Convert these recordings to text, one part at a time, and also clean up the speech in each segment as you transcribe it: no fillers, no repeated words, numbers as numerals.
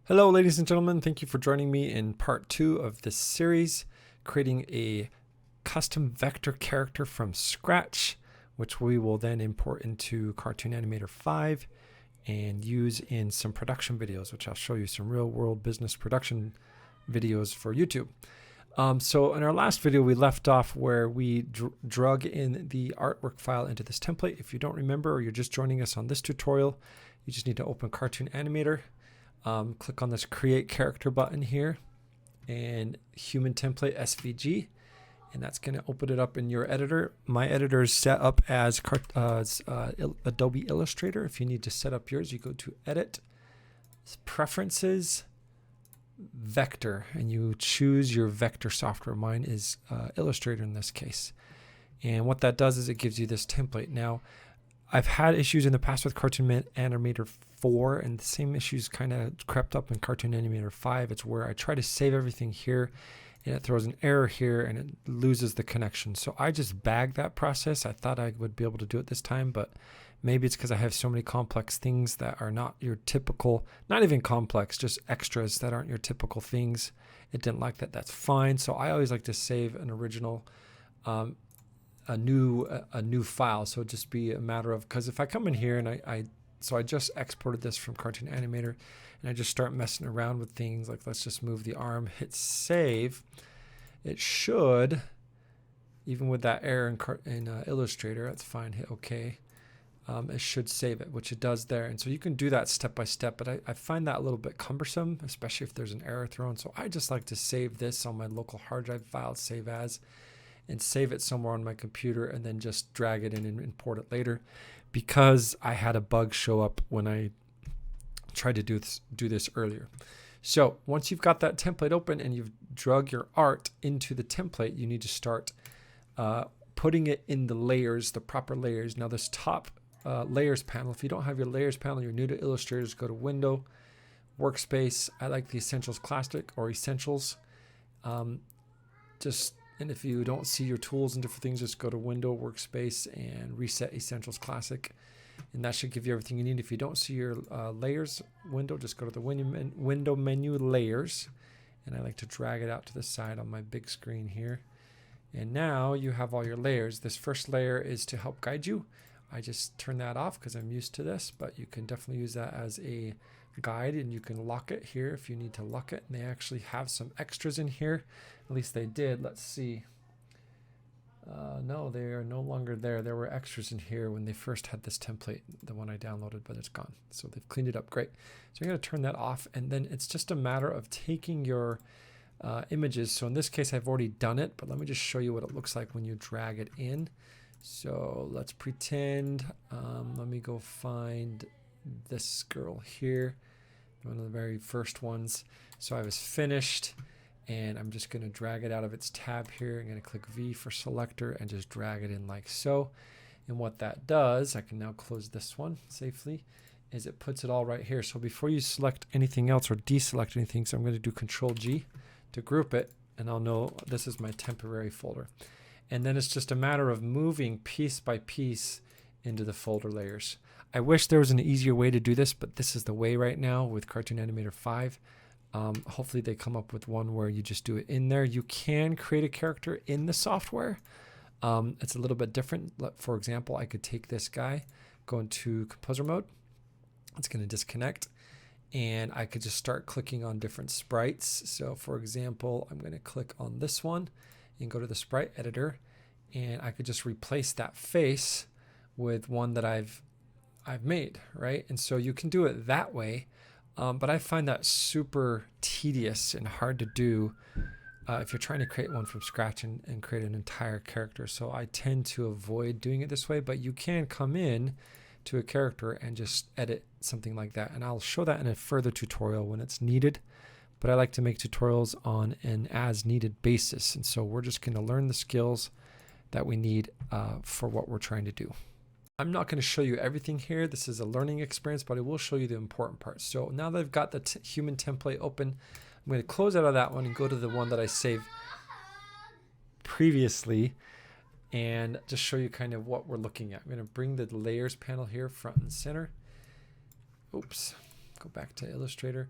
Hello, ladies and gentlemen. Thank you for joining me in part 2 of this series, creating a custom vector character from scratch, which we will then import into Cartoon Animator 5 and use in some production videos, which I'll show you some real world business production videos for YouTube. So in our last video, we left off where we drug in the artwork file into this template. If you don't remember, or you're just joining us on this tutorial, you just need to open Cartoon Animator. Click on this create character button here and human template SVG, and that's going to open it up in your editor. My editor is set up as Adobe Illustrator. If you need to set up yours, you go to edit, preferences, vector, and you choose your vector software. Mine is Illustrator in this case. And what that does is it gives you this template. Now, I've had issues in the past with Cartoon Animator 4, and the same issues kind of crept up in Cartoon Animator 5. It's where I try to save everything here, and it throws an error here, and it loses the connection. So I just bagged that process. I thought I would be able to do it this time, but maybe it's because I have so many complex things that are not your typical, not even complex, just extras that aren't your typical things. It didn't like that. That's fine. So I always like to save an original a new file. So it'd just be a matter of, because if I come in here and I just exported this from Cartoon Animator and I just start messing around with things like, let's just move the arm, hit save, it should, even with that error in Illustrator, that's fine, hit OK, it should save it, which it does there. And so you can do that step by step, but I find that a little bit cumbersome, especially if there's an error thrown. So I just like to save this on my local hard drive file, save as, and save it somewhere on my computer and then just drag it in and import it later, because I had a bug show up when I tried to do this earlier. So once you've got that template open and you've drug your art into the template, you need to start putting it in the layers, the proper layers. Now this top layers panel, if you don't have your layers panel, you're new to Illustrator, just go to Window, Workspace. I like the Essentials Classic or Essentials. And if you don't see your tools and different things, just go to Window, Workspace, and Reset Essentials Classic. And that should give you everything you need. If you don't see your layers window, just go to the window menu, Layers. And I like to drag it out to the side on my big screen here. And now you have all your layers. This first layer is to help guide you. I just turn that off because I'm used to this, but you can definitely use that as a guide, and you can lock it here if you need to lock it. And they actually have some extras in here. At least they did. Let's see. No, they are no longer there. There were extras in here when they first had this template, the one I downloaded, but it's gone. So they've cleaned it up. Great. So I'm going to turn that off, and then it's just a matter of taking your images. So in this case, I've already done it, but let me just show you what it looks like when you drag it in. So let's pretend, let me go find this girl here, one of the very first ones. So I was finished, and I'm just going to drag it out of its tab here. I'm going to click V for selector and just drag it in like so. And what that does, I can now close this one safely, is it puts it all right here. So before you select anything else or deselect anything, so I'm going to do Control G to group it, and I'll know this is my temporary folder. And then it's just a matter of moving piece by piece into the folder layers. I wish there was an easier way to do this, but this is the way right now with Cartoon Animator 5. Hopefully they come up with one where you just do it in there. You can create a character in the software. It's a little bit different. For example, I could take this guy, go into composer mode. It's going to disconnect, and I could just start clicking on different sprites. So for example, I'm going to click on this one and go to the sprite editor, and I could just replace that face with one that I've made, right? And so you can do it that way, but I find that super tedious and hard to do if you're trying to create one from scratch and create an entire character. So I tend to avoid doing it this way, but you can come in to a character and just edit something like that. And I'll show that in a further tutorial when it's needed. But I like to make tutorials on an as needed basis. And so we're just going to learn the skills that we need for what we're trying to do. I'm not going to show you everything here. This is a learning experience, but I will show you the important parts. So now that I've got the human template open, I'm going to close out of that one and go to the one that I saved previously and just show you kind of what we're looking at. I'm going to bring the layers panel here front and center. Oops, go back to Illustrator.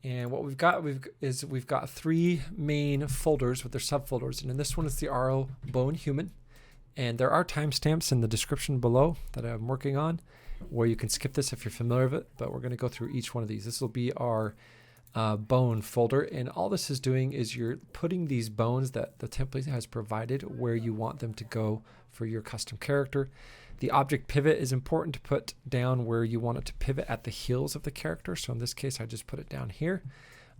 And what we've got 3 main folders with their subfolders, and in this one is the RL Bone Human. And there are timestamps in the description below that I'm working on, where you can skip this if you're familiar with it, but we're going to go through each one of these. This will be our bone folder, and all this is doing is you're putting these bones that the template has provided where you want them to go for your custom character. The object pivot is important to put down where you want it to pivot at the heels of the character. So in this case, I just put it down here.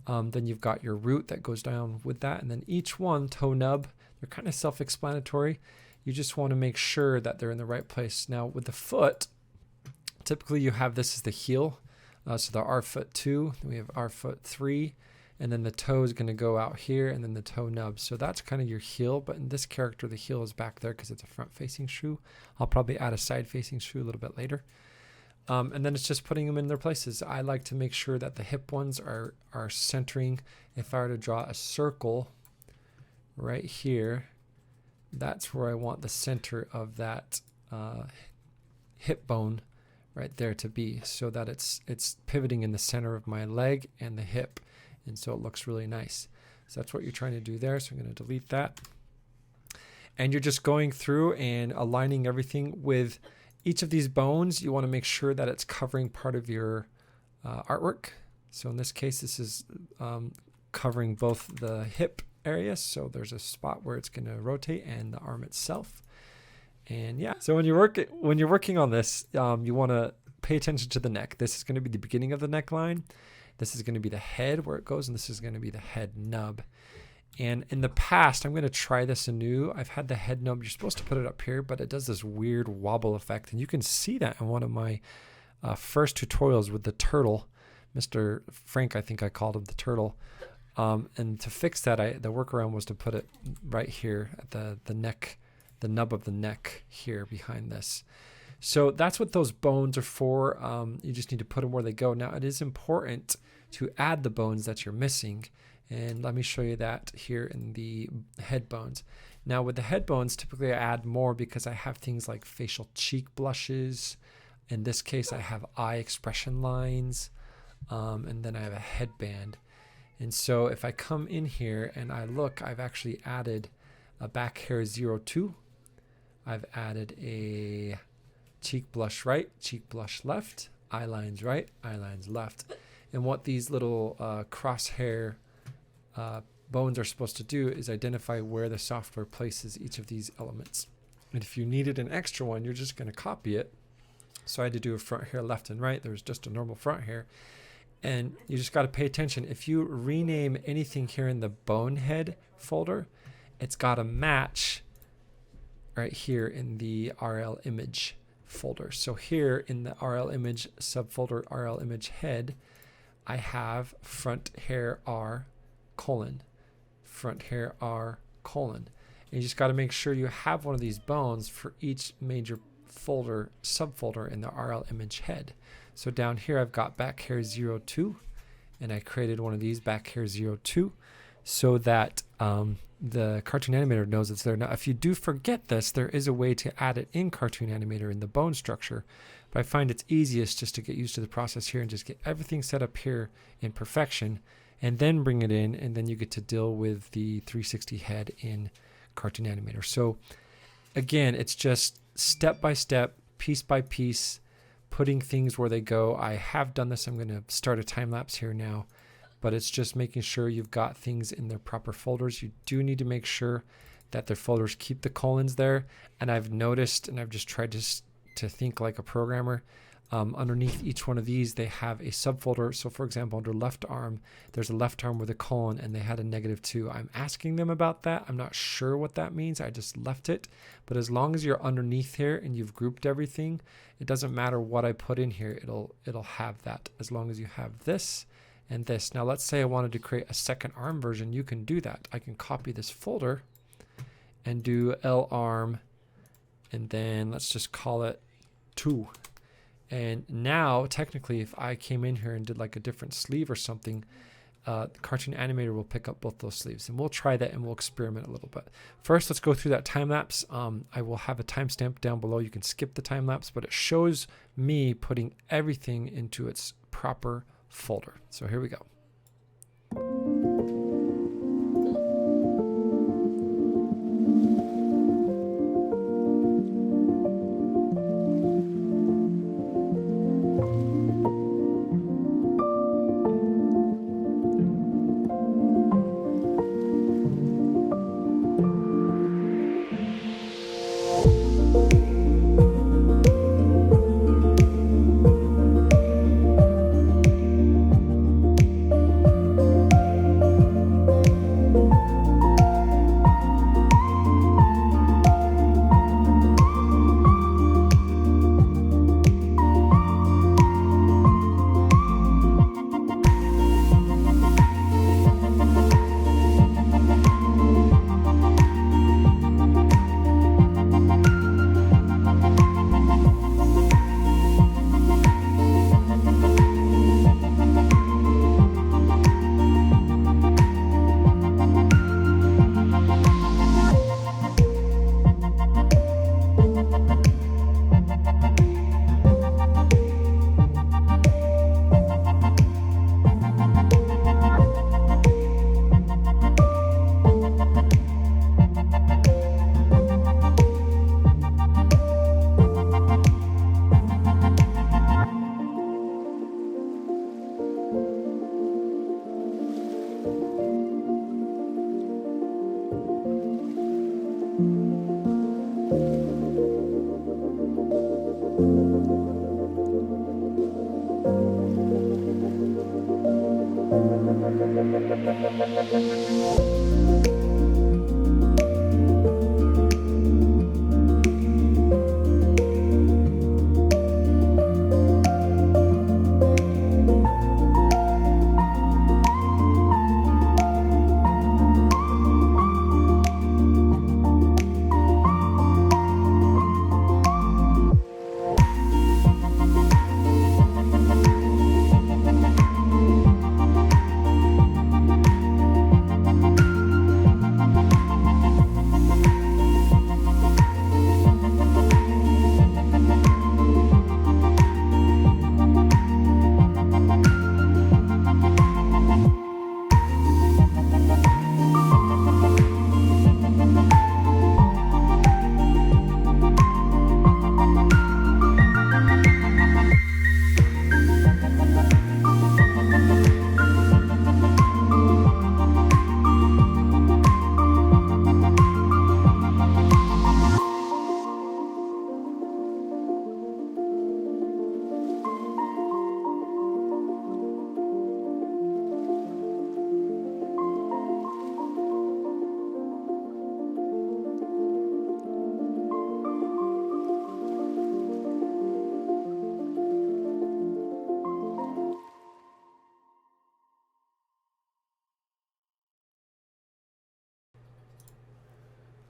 Then you've got your root that goes down with that. And then each one, toe nub, they're kind of self-explanatory. You just want to make sure that they're in the right place. Now with the foot, typically you have this as the heel. So the R foot 2, then we have R foot 3, and then the toe is going to go out here, and then the toe nub. So that's kind of your heel, but in this character, the heel is back there because it's a front-facing shoe. I'll probably add a side-facing shoe a little bit later. And then it's just putting them in their places. I like to make sure that the hip ones are centering. If I were to draw a circle right here, that's where I want the center of that hip bone right there to be, so that it's pivoting in the center of my leg and the hip, and so it looks really nice. So that's what you're trying to do there. So I'm going to delete that, and you're just going through and aligning everything with each of these bones. You want to make sure that it's covering part of your artwork. So in this case, this is covering both the hip area, so there's a spot where it's going to rotate, and the arm itself. And yeah, so when you're working on this, you want to pay attention to the neck. This is going to be the beginning of the neckline. This is going to be the head where it goes, and this is going to be the head nub. And in the past, I'm going to try this anew. I've had the head nub. You're supposed to put it up here, but it does this weird wobble effect, and you can see that in one of my first tutorials with the turtle, Mr. Frank, I think I called him the turtle. And to fix that, the workaround was to put it right here at the neck. The nub of the neck here behind this. So that's what those bones are for. You just need to put them where they go. Now it is important to add the bones that you're missing, and let me show you that here in the head bones. Now with the head bones, typically I add more because I have things like facial cheek blushes. In this case, I have eye expression lines, and then I have a headband. And so if I come in here and I look, I've actually added a back hair 02. I've added a cheek blush right, cheek blush left, eye lines right, eye lines left. And what these little crosshair bones are supposed to do is identify where the software places each of these elements. And if you needed an extra one, you're just going to copy it. So I had to do a front hair left and right. There's just a normal front hair. And you just got to pay attention. If you rename anything here in the bonehead folder, it's got to match right here in the RL image folder. So here in the RL image subfolder, RL image head, I have front hair R colon, front hair R colon. And you just got to make sure you have one of these bones for each major folder, subfolder in the RL image head. So down here I've got back hair 02, and I created one of these back hair 02 so that the Cartoon Animator knows it's there. Now, if you do forget this, there is a way to add it in Cartoon Animator in the bone structure, but I find it's easiest just to get used to the process here and just get everything set up here in perfection, and then bring it in, and then you get to deal with the 360 head in Cartoon Animator. So again, it's just step by step, piece by piece, putting things where they go. I have done this. I'm going to start a time lapse here now. But it's just making sure you've got things in their proper folders. You do need to make sure that their folders keep the colons there. And I've noticed, and I've just tried to think like a programmer, underneath each one of these, they have a subfolder. So for example, under left arm, there's a left arm with a colon, and they had a -2. I'm asking them about that. I'm not sure what that means. I just left it. But as long as you're underneath here and you've grouped everything, it doesn't matter what I put in here. It'll have that as long as you have this and this. Now let's say I wanted to create a second arm version. You can do that. I can copy this folder and do L arm, and then let's just call it 2. And now technically if I came in here and did like a different sleeve or something, Cartoon Animator will pick up both those sleeves, and we'll try that and we'll experiment a little bit. First, let's go through that time lapse. I will have a timestamp down below. You can skip the time lapse, but it shows me putting everything into its proper folder. So here we go.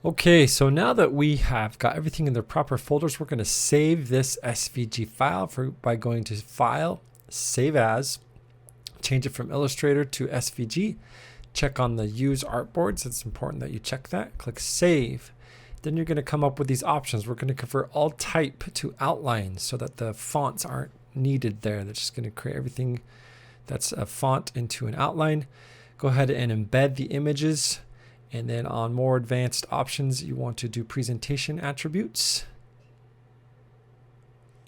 Okay, so now that we have got everything in their proper folders, we're going to save this SVG file by going to File, Save As, change it from Illustrator to SVG, check on the Use Artboards. It's important that you check that. Click Save. Then you're going to come up with these options. We're going to convert all type to outline so that the fonts aren't needed there. That's just going to create everything that's a font into an outline. Go ahead and embed the images. And then on more advanced options, you want to do presentation attributes.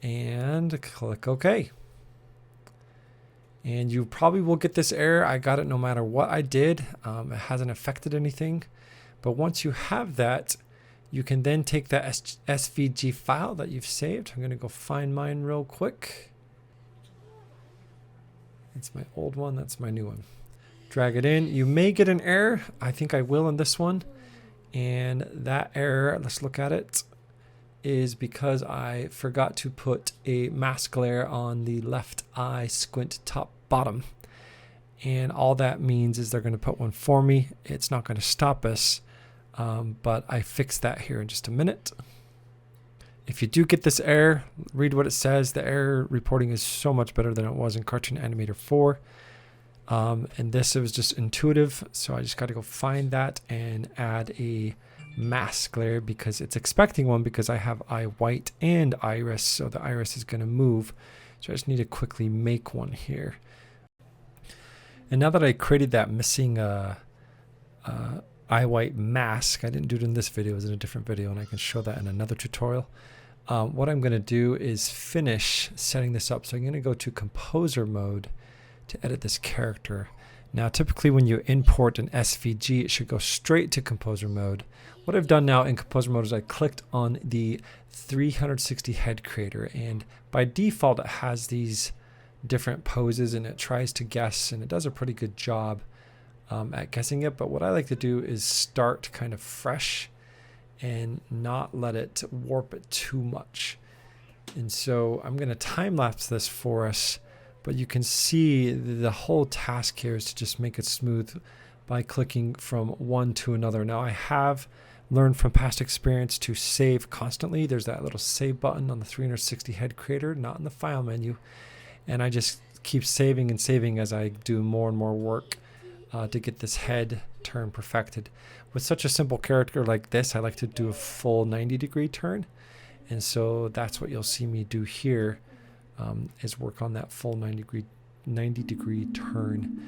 And click OK. And you probably will get this error. I got it no matter what I did. It hasn't affected anything. But once you have that, you can then take that SVG file that you've saved. I'm going to go find mine real quick. It's my old one. That's my new one. Drag it in. You may get an error. I think I will in this one. And that error, let's look at it, is because I forgot to put a mask layer on the left eye squint top bottom. And all that means is they're going to put one for me. It's not going to stop us, but I fixed that here in just a minute. If you do get this error, read what it says. The error reporting is so much better than it was in Cartoon Animator 4. And this, it was just intuitive, so I just got to go find that and add a mask layer because it's expecting one because I have eye white and iris, so the iris is going to move. So I just need to quickly make one here. And now that I created that missing eye white mask, I didn't do it in this video, it was in a different video, and I can show that in another tutorial. What I'm going to do is finish setting this up. So I'm going to go to composer mode to edit this character. Now typically when you import an SVG, it should go straight to composer mode. What I've done now in composer mode is I clicked on the 360 head creator, and by default it has these different poses and it tries to guess, and it does a pretty good job at guessing it. But what I like to do is start kind of fresh and not let it warp it too much. And so I'm going to time lapse this for us. But you can see the whole task here is to just make it smooth by clicking from one to another. Now I have learned from past experience to save constantly. There's that little save button on the 360 head creator, not in the file menu. And I just keep saving and saving as I do more and more work to get this head turn perfected. With such a simple character like this, I like to do a full 90-degree turn. And so that's what you'll see me do here. Is work on that full 90-degree turn.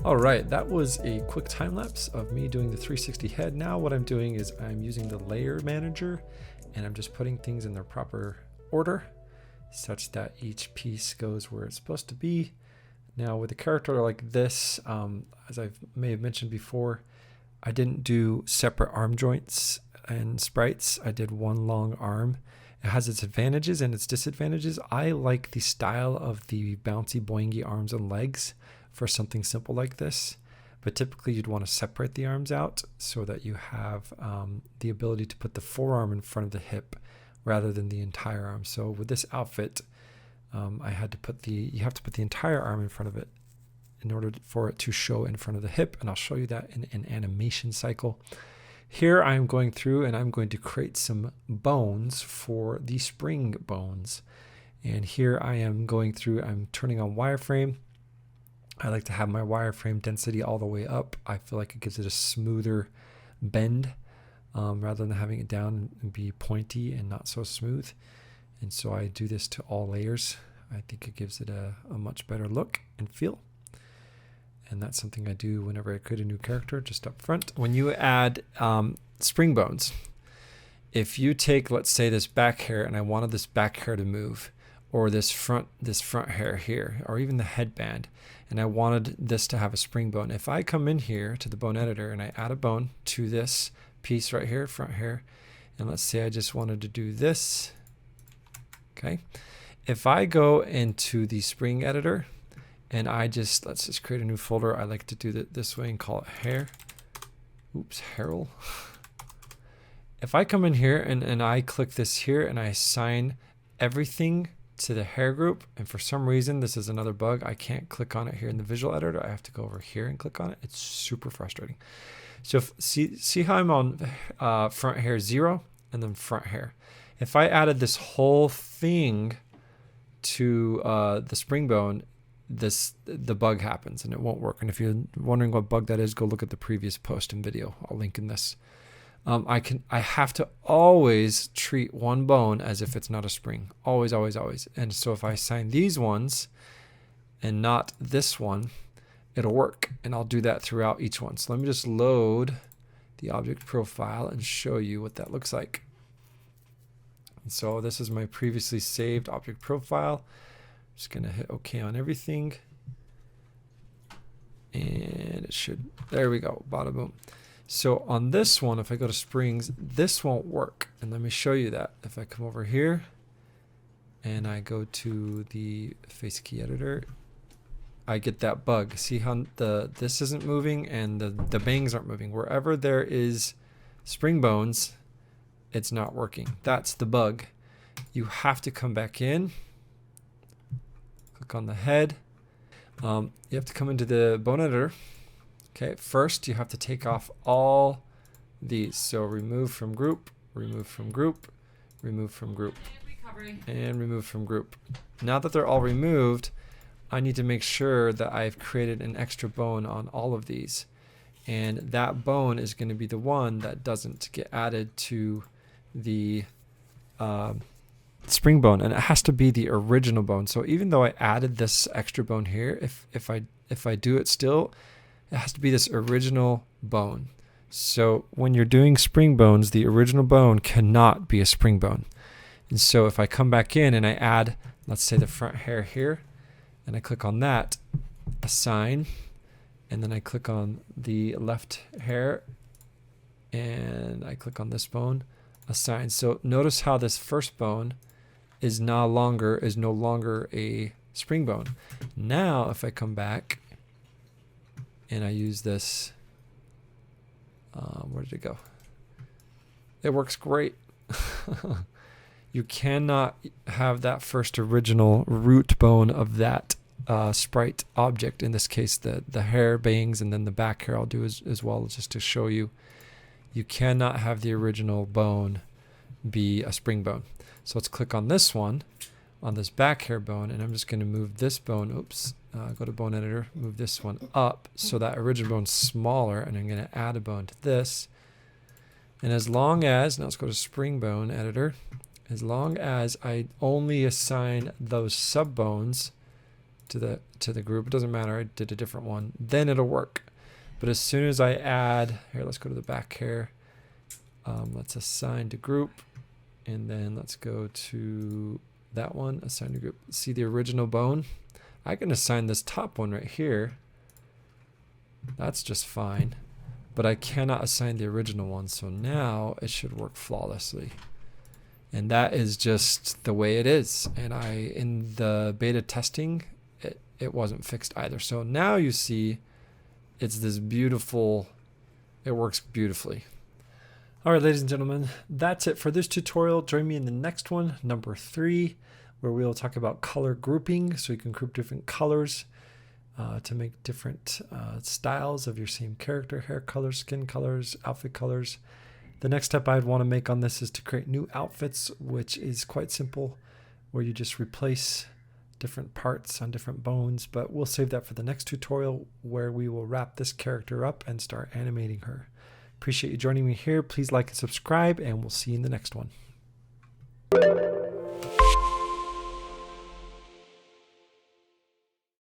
All right, that was a quick time lapse of me doing the 360 head. Now what I'm doing is I'm using the layer manager and I'm just putting things in their proper order such that each piece goes where it's supposed to be. Now with a character like this, as I may have mentioned before, I didn't do separate arm joints and sprites. I did one long arm. It has its advantages and its disadvantages. I like the style of the bouncy boingy arms and legs for something simple like this, but typically you'd want to separate the arms out so that you have the ability to put the forearm in front of the hip rather than the entire arm. So with this outfit, I had to put you have to put the entire arm in front of it in order for it to show in front of the hip, and I'll show you that in an animation cycle. Here I'm going through and I'm going to create some bones for the spring bones. And here I am going through, I'm turning on wireframe. I like to have my wireframe density all the way up. I feel like it gives it a smoother bend rather than having it down and be pointy and not so smooth. And so I do this to all layers. I think it gives it a much better look and feel. And that's something I do whenever I create a new character, just up front. When you add spring bones, if you take, let's say, this back hair, and I wanted this back hair to move, or this front hair here, or even the headband, and I wanted this to have a spring bone. If I come in here to the bone editor and I add a bone to this piece right here, front hair, and let's say I just wanted to do this, okay? If I go into the spring editor and let's just create a new folder. I like to do it this way and call it hair. Oops, Harold. If I come in here and I click this here and I assign everything to the hair group, and for some reason, this is another bug, I can't click on it here in the visual editor. I have to go over here and click on it. It's super frustrating. So see how I'm on front hair 0 and then front hair. If I added this whole thing to the spring bone, the bug happens and it won't work. And if you're wondering what bug that is, go look at the previous post and video. I'll link in this. I have to always treat one bone as if it's not a spring. Always, always, always. And so if I assign these ones and not this one, it'll work. And I'll do that throughout each one. So let me just load the object profile and show you what that looks like. And so this is my previously saved object profile. I'm just gonna hit OK on everything. And it should, there we go, bada boom. So on this one, if I go to springs, this won't work. And let me show you that. If I come over here and I go to the face key editor, I get that bug. See how this isn't moving and the bangs aren't moving. Wherever there is spring bones, it's not working. That's the bug. You have to come back in, click on the head. You have to come into the bone editor. Okay, first you have to take off all these. So remove from group, remove from group, remove from group, and remove from group. Now that they're all removed, I need to make sure that I've created an extra bone on all of these. And that bone is going to be the one that doesn't get added to the spring bone, and it has to be the original bone. So even though I added this extra bone here, if I do it still, it has to be this original bone. So when you're doing spring bones, the original bone cannot be a spring bone. And so if I come back in and I add, let's say, the front hair here, and I click on that, assign, and then I click on the left hair, and I click on this bone, assign. So notice how this first bone is no longer a spring bone. Now if I come back and I use this, where did it go? It works great. You cannot have that first original root bone of that sprite object. In this case, the hair bangs, and then the back hair I'll do as well, just to show you. You cannot have the original bone be a spring bone. So let's click on this one, on this back hair bone, and I'm just going to move this bone. Oops. Go to bone editor, move this one up so that original bone's smaller, and I'm going to add a bone to this. And as long as, now let's go to spring bone editor, as long as I only assign those sub bones to the group. It doesn't matter. I did a different one. Then it'll work. But as soon as I add, here, let's go to the back here. Let's assign to group, and then let's go to that one, assign to group. See the original bone? I can assign this top one right here. That's just fine. But I cannot assign the original one, so now it should work flawlessly. And that is just the way it is. And in the beta testing, it wasn't fixed either. So now you see it's this beautiful, it works beautifully. All right, ladies and gentlemen, that's it for this tutorial. Join me in the next one, number 3, where we'll talk about color grouping. So you can group different colors to make different styles of your same character, hair colors, skin colors, outfit colors. The next step I'd want to make on this is to create new outfits, which is quite simple, where you just replace different parts on different bones. But we'll save that for the next tutorial, where we will wrap this character up and start animating her. Appreciate you joining me here. Please like and subscribe, and we'll see you in the next one.